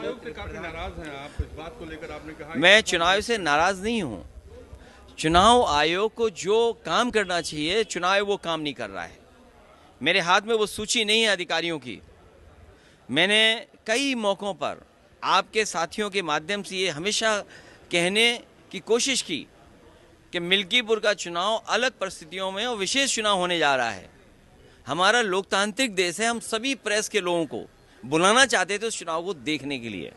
आयोग से काफी नाराज हैं आप, इस बात को लेकर आपने कहा। मैं चुनाव से नाराज नहीं हूं। चुनाव आयोग को जो काम करना चाहिए चुनाव आयोग वो काम नहीं कर रहा है। मेरे हाथ में वो सूची नहीं है अधिकारियों की। मैंने कई मौक़ों पर आपके साथियों के माध्यम से ये हमेशा कहने की कोशिश की कि मिल्कीपुर का चुनाव अलग परिस्थितियों में और विशेष चुनाव होने जा रहा है। हमारा लोकतांत्रिक देश है, हम सभी प्रेस के लोगों को बुलाना चाहते थे उस चुनाव को देखने के लिए।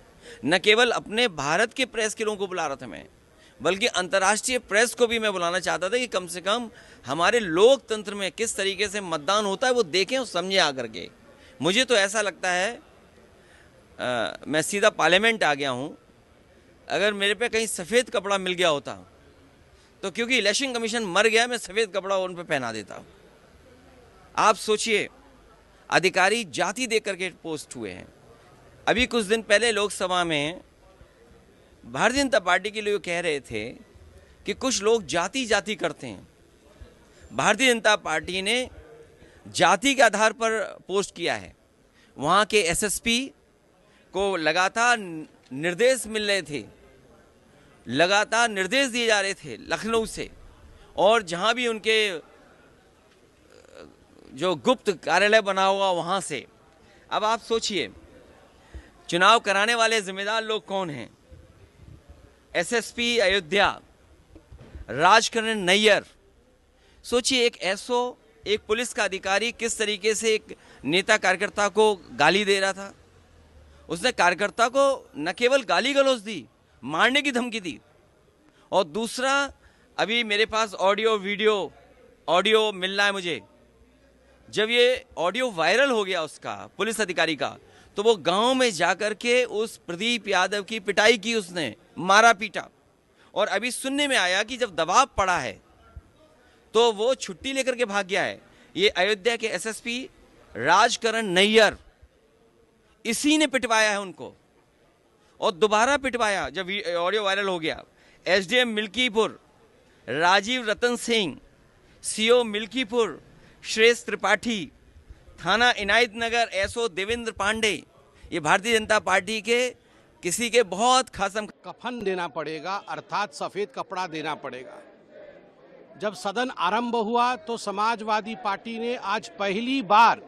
न केवल अपने भारत के प्रेस के लोगों को बुला रहा था मैं, बल्कि अंतर्राष्ट्रीय प्रेस को भी मैं बुलाना चाहता था कि कम से कम हमारे लोकतंत्र में किस तरीके से मतदान होता है वो देखें और समझें आकर के। मुझे तो ऐसा लगता है मैं सीधा पार्लियामेंट आ गया हूँ। अगर मेरे पे कहीं सफ़ेद कपड़ा मिल गया होता तो क्योंकि इलेक्शन कमीशन मर गया, मैं सफ़ेद कपड़ा उन पे पहना देता। आप सोचिए, अधिकारी जाति देख करके पोस्ट हुए हैं। अभी कुछ दिन पहले लोकसभा में भारतीय जनता पार्टी के लोग कह रहे थे कि कुछ लोग जाति जाति करते हैं। भारतीय जनता पार्टी ने जाति के आधार पर पोस्ट किया है। वहाँ के एसएसपी को लगातार निर्देश मिल रहे थे, लगातार निर्देश दिए जा रहे थे लखनऊ से, और जहाँ भी उनके जो गुप्त कार्यालय बना हुआ वहाँ से। अब आप सोचिए, चुनाव कराने वाले जिम्मेदार लोग कौन हैं? एसएसपी अयोध्या, राजकरण नैयर। सोचिए, एक एसओ, एक पुलिस का अधिकारी किस तरीके से एक नेता कार्यकर्ता को गाली दे रहा था। उसने कार्यकर्ता को न केवल गाली गलौज दी, मारने की धमकी दी। और दूसरा, अभी मेरे पास ऑडियो मिल रहा है मुझे। जब ये ऑडियो वायरल हो गया उसका, पुलिस अधिकारी का, तो वो गांव में जाकर के उस प्रदीप यादव की पिटाई की, उसने मारा पीटा। और अभी सुनने में आया कि जब दबाव पड़ा है तो वो छुट्टी लेकर के भाग गया है। ये अयोध्या के एसएसपी राजकरण नैयर, इसी ने पिटवाया है उनको, और दोबारा पिटवाया जब ऑडियो वायरल हो गया। एसडीएम मिल्कीपुर राजीव रतन सिंह, सीओ मिल्कीपुर श्रेष्ठ त्रिपाठी, थाना इनायत नगर एसओ देवेंद्र पांडे, ये भारतीय जनता पार्टी के किसी के बहुत खासम। कफन देना पड़ेगा, अर्थात सफेद कपड़ा देना पड़ेगा। जब सदन आरंभ हुआ तो समाजवादी पार्टी ने आज पहली बार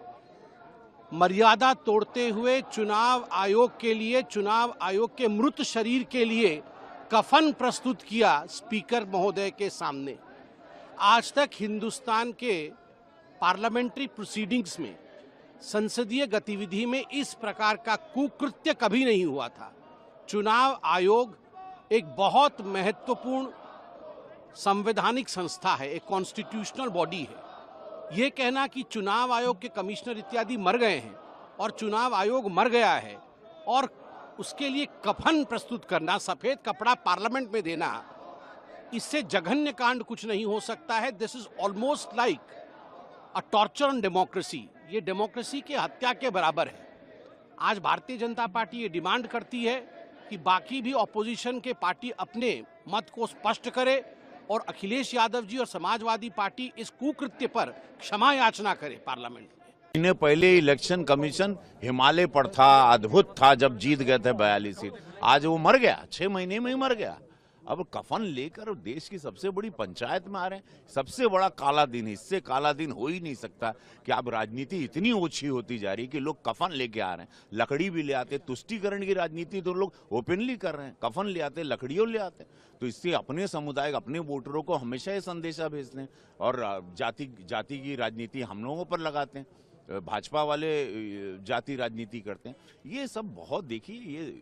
मर्यादा तोड़ते हुए चुनाव आयोग के लिए, चुनाव आयोग के मृत शरीर के लिए कफन प्रस्तुत किया स्पीकर महोदय के सामने। आज तक हिंदुस्तान के पार्लियामेंट्री प्रोसीडिंग्स में, संसदीय गतिविधि में इस प्रकार का कुकृत्य कभी नहीं हुआ था। चुनाव आयोग एक बहुत महत्वपूर्ण संवैधानिक संस्था है, एक कॉन्स्टिट्यूशनल बॉडी है। ये कहना कि चुनाव आयोग के कमिश्नर इत्यादि मर गए हैं और चुनाव आयोग मर गया है और उसके लिए कफन प्रस्तुत करना, सफेद कपड़ा पार्लियामेंट में देना, इससे जघन्य कांड कुछ नहीं हो सकता है। This is almost like a torture on democracy. ये डेमोक्रेसी के हत्या के बराबर है। आज भारतीय जनता पार्टी ये डिमांड करती है कि बाकी भी ऑपोजिशन के पार्टी अपने मत को स्पष्ट करे और अखिलेश यादव जी और समाजवादी पार्टी इस कुकृत्य पर क्षमा याचना करे पार्लियामेंट में। महीने पहले इलेक्शन कमीशन हिमालय पर था, अद्भुत था जब जीत गए थे 42 सीट। आज वो मर गया, 6 महीने में ही मर गया। अब कफन लेकर देश की सबसे बड़ी पंचायत में आ रहे हैं। सबसे बड़ा काला दिन, इससे काला दिन हो ही नहीं सकता कि अब राजनीति इतनी ओछी होती जा रही है कि लोग कफन लेके आ रहे हैं। लकड़ी भी ले आते, तुष्टीकरण की राजनीति तो लोग ओपनली कर रहे हैं, कफन ले आते, लकड़ियों ले आते। तो इससे अपने समुदाय, अपने वोटरों को हमेशा ये संदेशा भेजते हैं और जाति की राजनीति हम लोगों पर लगाते हैं। भाजपा वाले जाति राजनीति करते हैं। ये सब बहुत, देखिए, ये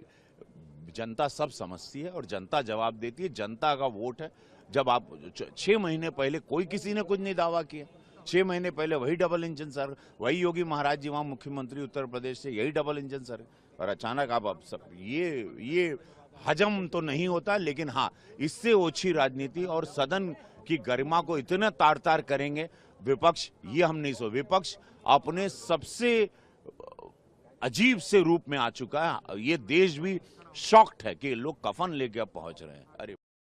जनता सब समझती है और जनता जवाब देती है। जनता का वोट है। जब आप 6 महीने पहले कोई किसी ने कुछ नहीं दावा किया। 6 महीने पहले वही डबल इंजन सर, वही योगी महाराज जी वहाँ मुख्यमंत्री उत्तर प्रदेश से, यही डबल इंजन सर, और अचानक आप सब ये हजम तो नहीं होता, लेकिन हाँ, इससे ओछी राजनीति और सदन की गरिमा को इतना तार तार करेंगे विपक्ष, ये हम नहीं सो। विपक्ष अपने सबसे अजीब से रूप में आ चुका है। ये देश भी शॉक्ड है कि लोग कफन लेके अब पहुंच रहे हैं। अरे